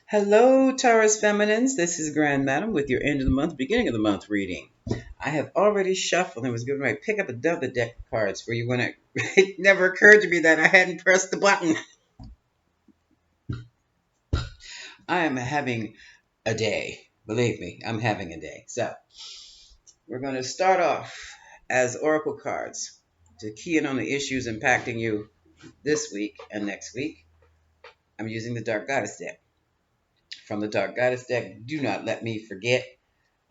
Hello, Taurus Feminines. This is Grand Madam with your end of the month, beginning of the month reading. I have already shuffled and was getting ready to pick up another deck of cards for you when it never occurred to me that I hadn't pressed the button. I am having a day. Believe me, I'm having a day. So, we're going to start off as Oracle cards to key in on the issues impacting you this week and next week. I'm using the Dark Goddess deck. From the Dark Goddess deck, do not let me forget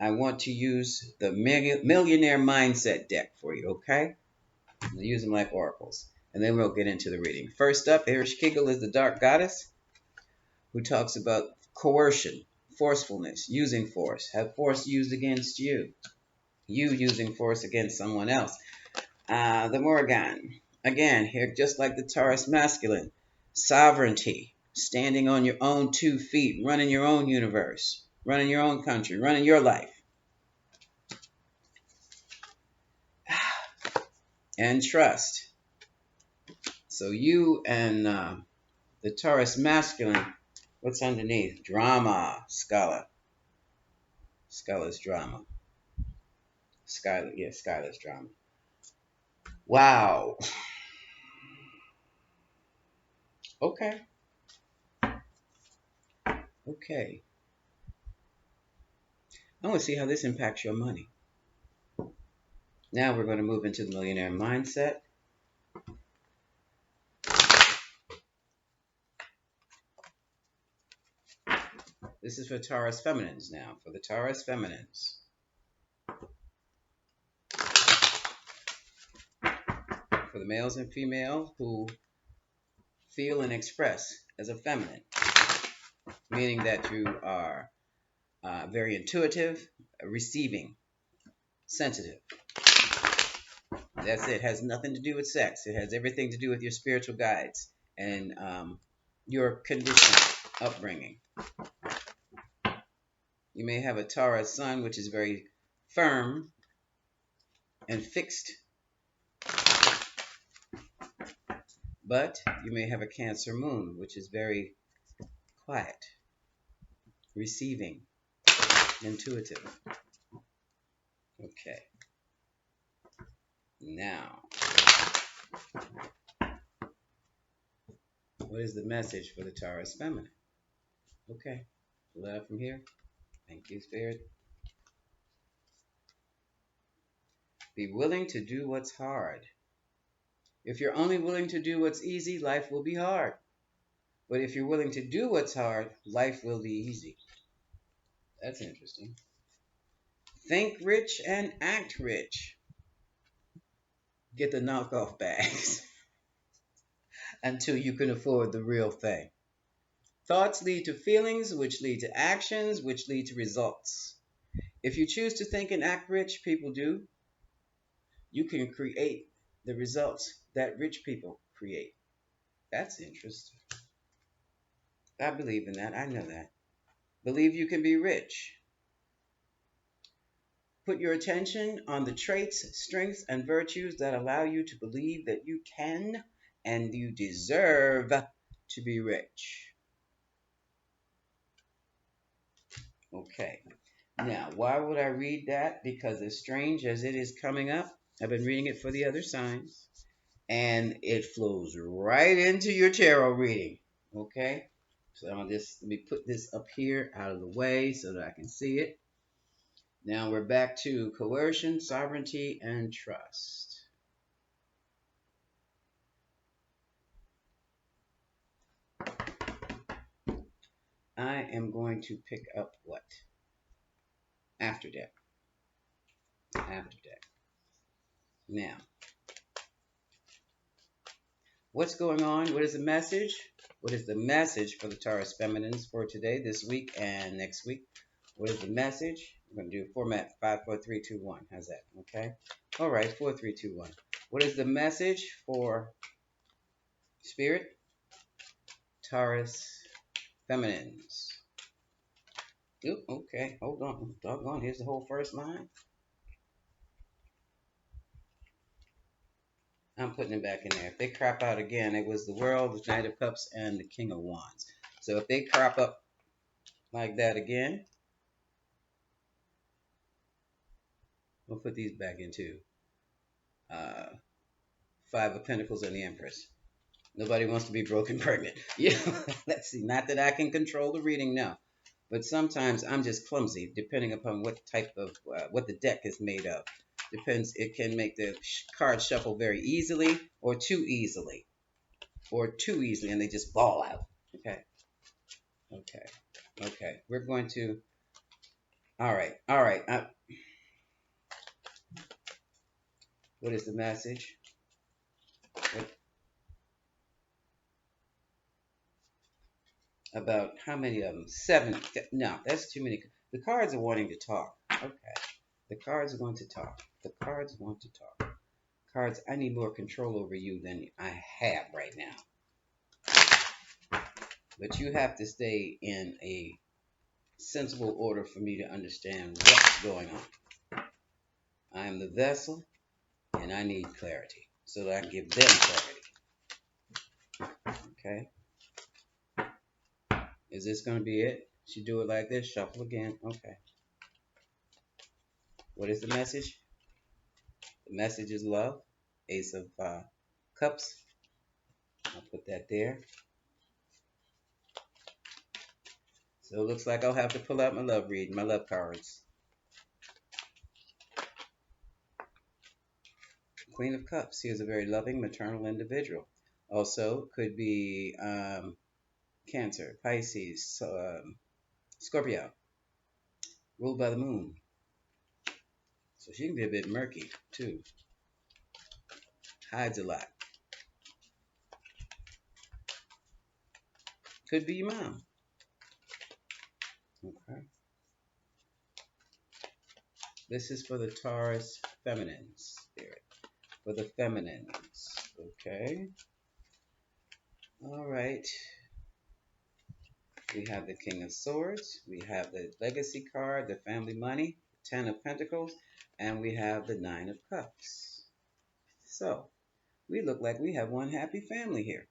I want to use the Millionaire Mindset deck for you, okay? I'll use them like oracles. And then we'll get into the reading. First up, Erich Kegel is the Dark Goddess, who talks about coercion, forcefulness, using force, have force used against you, you using force against someone else. The Morrigan, again, here just like the Taurus masculine, sovereignty, standing on your own 2 feet, running your own universe, running your own country, running your life. And trust. So you and the Taurus masculine, what's underneath? Drama, Scala. Scala's drama. Skylar's drama. Wow. Okay. Okay. I want to see how this impacts your money. Now we're going to move into the millionaire mindset. This is for Taurus feminines now. For the Taurus feminines. For the males and female who feel and express as a feminine. Meaning that you are very intuitive, receiving, sensitive. That's it. It has nothing to do with sex. It has everything to do with your spiritual guides and your condition, upbringing. You may have a Taurus sun, which is very firm and fixed. But you may have a Cancer moon, which is very quiet, receiving, intuitive. Okay. Now, what is the message for the Taurus feminine? Okay. Love from here. Thank you, Spirit. Be willing to do what's hard. If you're only willing to do what's easy, life will be hard. But if you're willing to do what's hard, life will be easy. That's interesting. Think rich and act rich. Get the knockoff bags until you can afford the real thing. Thoughts lead to feelings, which lead to actions, which lead to results. If you choose to think and act rich, people do, you can create the results that rich people create. That's interesting. I believe in that. I know that. Believe you can be rich. Put your attention on the traits, strengths, and virtues that allow you to believe that you can and you deserve to be rich. Okay. Now, why would I read that? Because as strange as it is coming up, I've been reading it for the other signs, and it flows right into your tarot reading. Okay? So let me put this up here out of the way so that I can see it. Now we're back to coercion, sovereignty, and trust. I am going to pick up what? After deck. After deck. Now, what's going on? What is the message? What is the message for the Taurus feminines for today, this week, and next week? What is the message? We're going to do format 5, 4, 3, 2, 1. How's that? Okay. All right. 4, 3, 2, 1. What is the message for Spirit? Taurus feminines. Oop, okay. Hold on. Doggone. Here's the whole first line. I'm putting it back in there. If they crop out again, it was the World, the Knight of Cups, and the King of Wands. So if they crop up like that again. We'll put these back into uh, Five of Pentacles and the Empress. Nobody wants to be broken pregnant. Yeah, let's see. Not that I can control the reading, no. But sometimes I'm just clumsy, depending upon what type of, what the deck is made of. Depends, it can make the cards shuffle very easily or too easily. Or too easily, and they just ball out. Okay, okay, okay. We're going to, all right, all right. What is the message? What, about how many of them? Seven. No, that's too many. The cards are wanting to talk. Okay. The cards want to talk. The cards want to talk. Cards, I need more control over you than I have right now. But you have to stay in a sensible order for me to understand what's going on. I am the vessel, and I need clarity so that I can give them clarity. Okay? Is this going to be it? She do it like this, shuffle again. Okay. What is the message? The message is love. Ace of Cups. I'll put that there. So it looks like I'll have to pull out my love reading, my love cards. Queen of Cups. He is a very loving, maternal individual. Also, could be Cancer, Pisces, Scorpio, ruled by the moon. So she can be a bit murky, too. Hides a lot. Could be your mom. Okay. This is for the Taurus feminine spirit. For the feminines. Okay. All right. We have the King of Swords. We have the Legacy card, the family money, Ten of Pentacles, and we have the Nine of Cups. So, we look like we have one happy family here.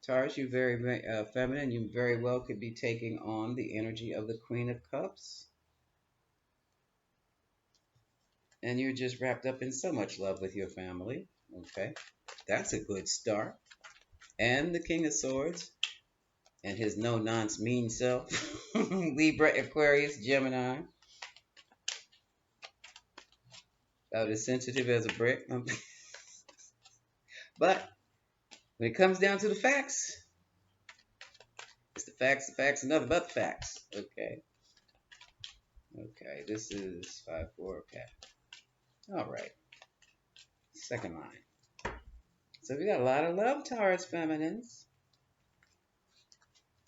Taurus, you're very, very feminine. You very well could be taking on the energy of the Queen of Cups. And you're just wrapped up in so much love with your family. Okay, that's a good start. And the King of Swords and his no-nonsense mean self. Libra, Aquarius, Gemini. About as sensitive as a brick. But when it comes down to the facts, it's the facts, and nothing but the facts. Okay. Okay, this is 5-4. Okay. All right. Second line. So we got a lot of love, Taurus feminines.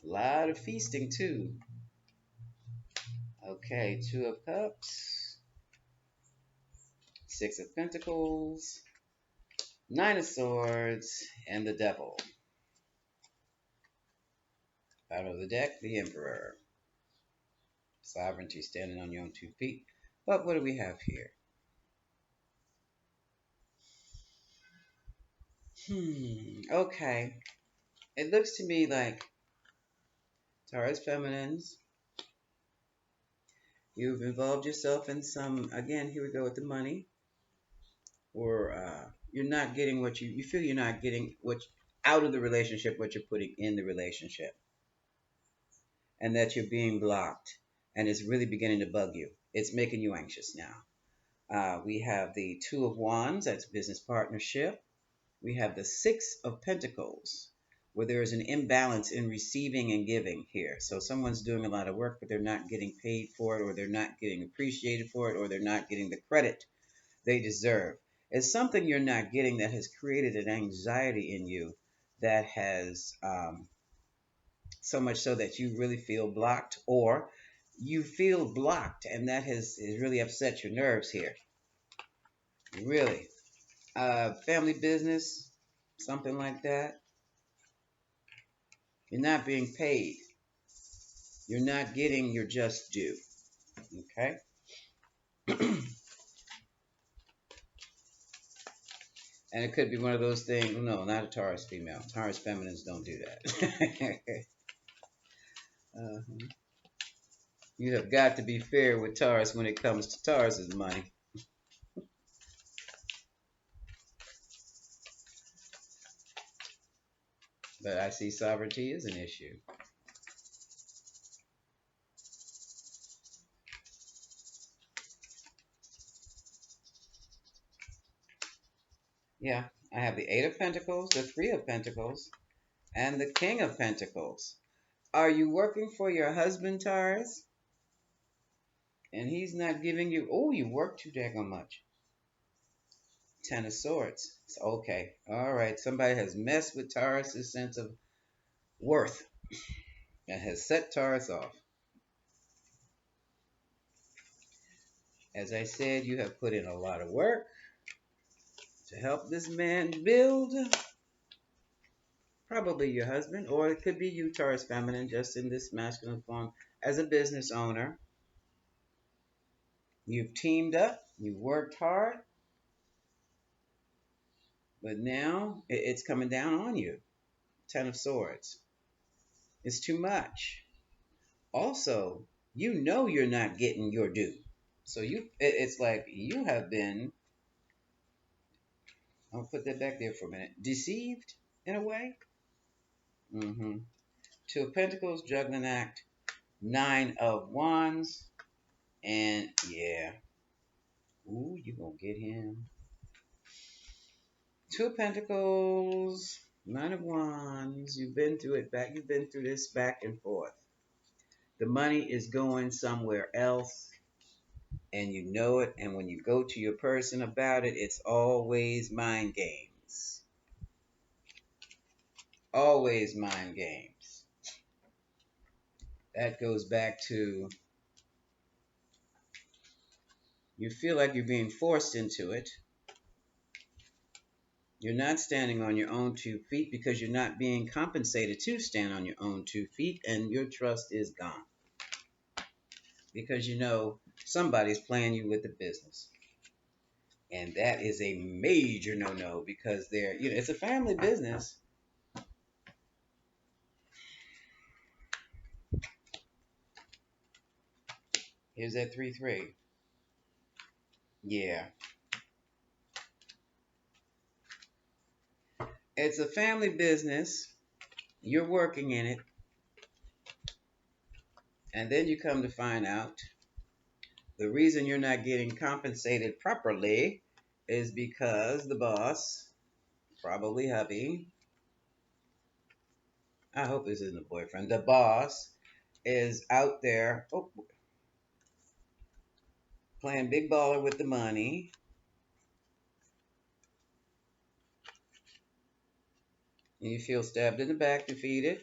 A lot of feasting, too. Okay, Two of Cups. Six of Pentacles. Nine of Swords. And the Devil. Out of the deck, the Emperor. Sovereignty, standing on your own 2 feet. But what do we have here? Okay. It looks to me like Taurus feminines, you've involved yourself in some, again, here we go with the money, or you're not getting what you feel you're not getting what out of the relationship, what you're putting in the relationship, and that you're being blocked, and it's really beginning to bug you. It's making you anxious now. We have the Two of Wands, that's business partnership. We have the Six of Pentacles, where there is an imbalance in receiving and giving here. So someone's doing a lot of work, but they're not getting paid for it, or they're not getting appreciated for it, or they're not getting the credit they deserve. It's something you're not getting that has created an anxiety in you that has so much so that you really feel blocked, or you feel blocked, and that has really upset your nerves here. Really. Family business, something like that. You're not being paid. You're not getting your just due. Okay? And it could be one of those things. No, not a Taurus female. Taurus feminines don't do that. uh You have got to be fair with Taurus when it comes to Taurus's money. But I see sovereignty is an issue. Yeah, I have the Eight of Pentacles, the Three of Pentacles, and the King of Pentacles. Are you working for your husband, Taurus? And he's not giving you, oh, you work too daggone much. Ten of Swords. It's okay. All right. Somebody has messed with Taurus's sense of worth and has set Taurus off. As I said, you have put in a lot of work to help this man build. Probably your husband, or it could be you, Taurus feminine, just in this masculine form as a business owner. You've teamed up, you've worked hard, but now it's coming down on you. Ten of Swords. It's too much. Also, you know you're not getting your due. So it's like you have been, I'll put that back there for a minute, deceived in a way. Two of Pentacles, juggling act, Nine of Wands, and yeah. Ooh, you gonna get him. Two of Pentacles, Nine of Wands. You've been through it back. You've been through this back and forth. The money is going somewhere else, and you know it. And when you go to your person about it, it's always mind games. Always mind games. That goes back to you feel like you're being forced into it. You're not standing on your own 2 feet because you're not being compensated to stand on your own 2 feet, and your trust is gone because you know somebody's playing you with the business. And that is a major no-no because it's a family business. Here's that 3-3. Yeah. It's a family business. You're working in it. And then you come to find out the reason you're not getting compensated properly is because the boss, probably hubby, I hope this isn't a boyfriend, the boss is out there playing big baller with the money. And you feel stabbed in the back, defeated.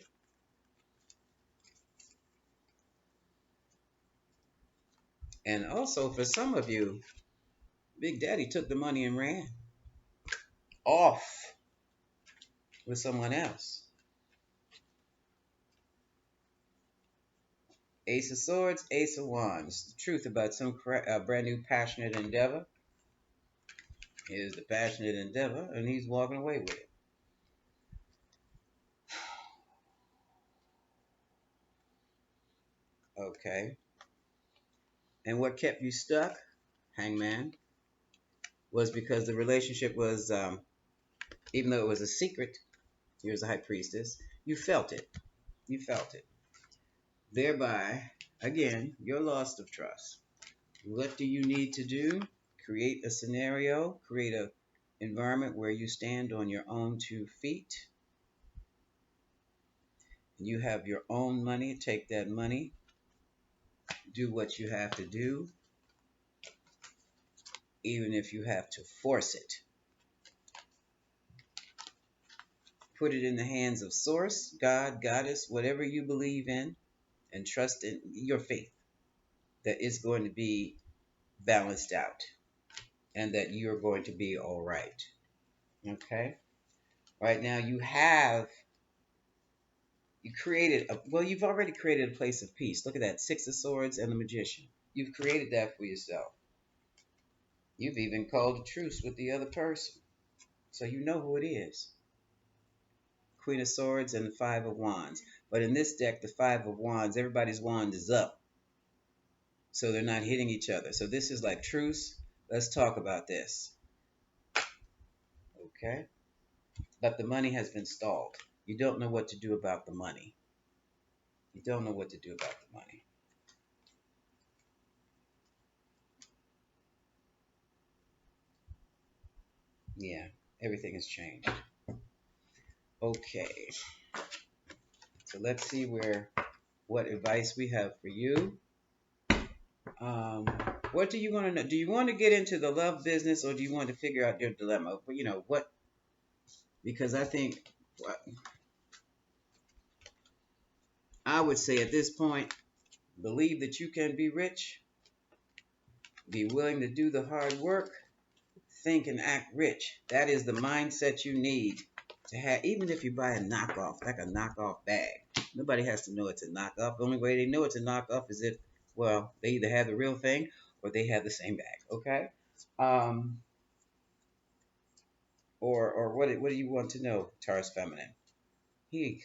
And also for some of you, Big Daddy took the money and ran off with someone else. Ace of Swords, Ace of Wands. The truth about some brand new passionate endeavor is the passionate endeavor, and he's walking away with it. Okay. And what kept you stuck, Hangman, was because the relationship was, even though it was a secret, here's the High Priestess, you felt it. You felt it. Thereby, again, you're lost of trust. What do you need to do? Create a scenario, create an environment where you stand on your own 2 feet. You have your own money. Take that money. Do what you have to do, even if you have to force it. Put it in the hands of Source, God, Goddess, whatever you believe in, and trust in your faith that it's going to be balanced out and that you're going to be all right. Okay? Right now you've already created a place of peace. Look at that, Six of Swords and the Magician. You've created that for yourself. You've even called a truce with the other person. So you know who it is. Queen of Swords and the Five of Wands. But in this deck, the Five of Wands, everybody's wand is up. So they're not hitting each other. So this is like truce. Let's talk about this. Okay? But the money has been stalled. You don't know what to do about the money. You don't know what to do about the money. Yeah, everything has changed. Okay. So let's see what advice we have for you. What do you want to know? Do you want to get into the love business, or do you want to figure out your dilemma? You know what? Because I think I would say at this point, believe that you can be rich, be willing to do the hard work, think and act rich. That is the mindset you need to have. Even if you buy a knockoff, like a knockoff bag, nobody has to know it's a knockoff. The only way they know it's a knockoff is if, well, they either have the real thing or they have the same bag. Okay. Um, or what do you want to know, Taurus Feminine? He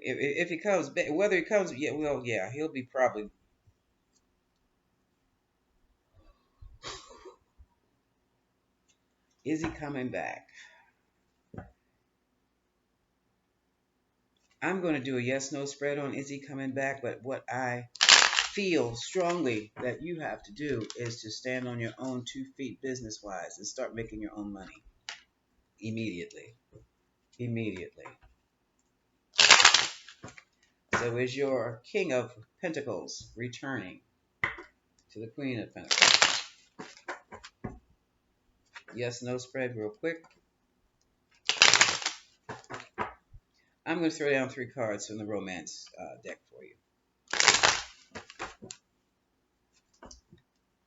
if he comes back, whether he comes, yeah, well, yeah, he'll be probably. Is he coming back? I'm going to do a yes/no spread on is he coming back, but what I feel strongly that you have to do is to stand on your own 2 feet business-wise and start making your own money immediately. Immediately. So is your King of Pentacles returning to the Queen of Pentacles? Yes/no spread real quick. I'm going to throw down 3 cards from the romance deck for you.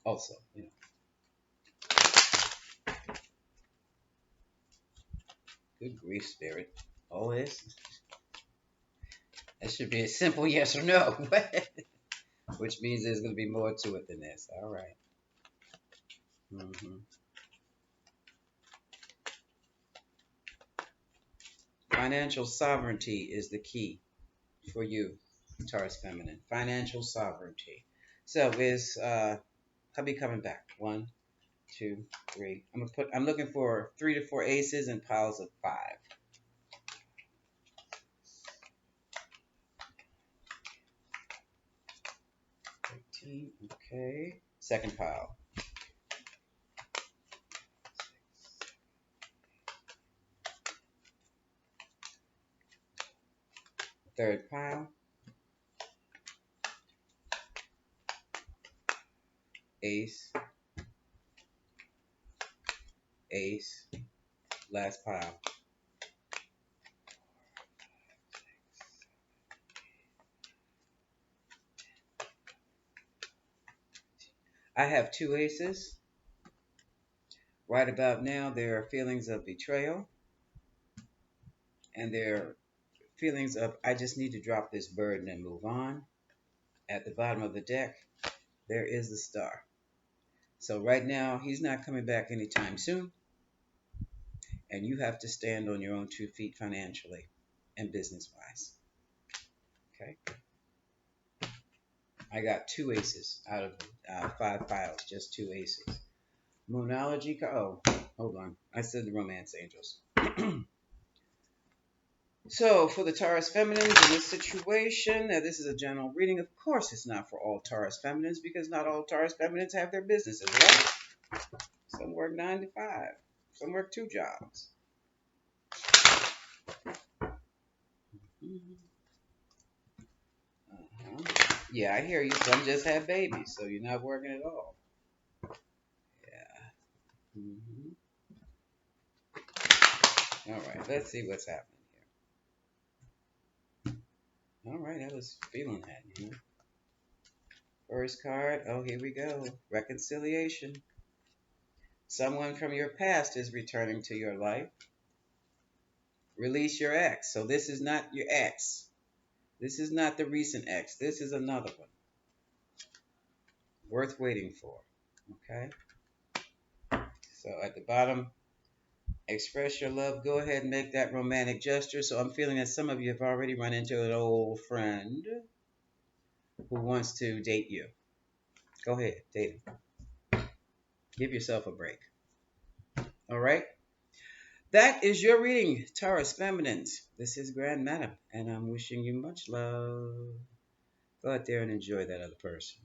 Also, you know. Good grief, Spirit. Oh, this. That should be a simple yes or no. Which means there's going to be more to it than this. All right. Financial sovereignty is the key for you, Taurus Feminine. Financial sovereignty. So is hubby coming back? 1, 2, 3. I'm looking for 3 to 4 aces and piles of 5. 13. Okay. Second pile. 3rd pile. Ace. Ace. Last pile. I have 2 aces. Right about now, there are feelings of betrayal. And there are feelings of, I just need to drop this burden and move on. At the bottom of the deck, there is the star. So right now, he's not coming back anytime soon. And you have to stand on your own 2 feet financially and business-wise. Okay? I got 2 aces out of 5 piles, just 2 aces. Moonology, oh, hold on. I said the romance angels. So, for the Taurus Feminines in this situation, now this is a general reading. Of course, it's not for all Taurus Feminines because not all Taurus Feminines have their businesses, right? Some work 9 to 5. Some work 2 jobs. Yeah, I hear you. Some just have babies, so you're not working at all. Yeah. All right, let's see what's happening here. All right, I was feeling that. First card. Oh, here we go. Reconciliation. Someone from your past is returning to your life. Release your ex. So this is not your ex. This is not the recent ex. This is another one. Worth waiting for. Okay? So at the bottom, Express your love. Go ahead and make that romantic gesture. So I'm feeling that some of you have already run into an old friend who wants to date you. Go ahead, date him. Give yourself a break. All right? That is your reading, Taurus Feminines. This is Grand Madam, and I'm wishing you much love. Go out there and enjoy that other person.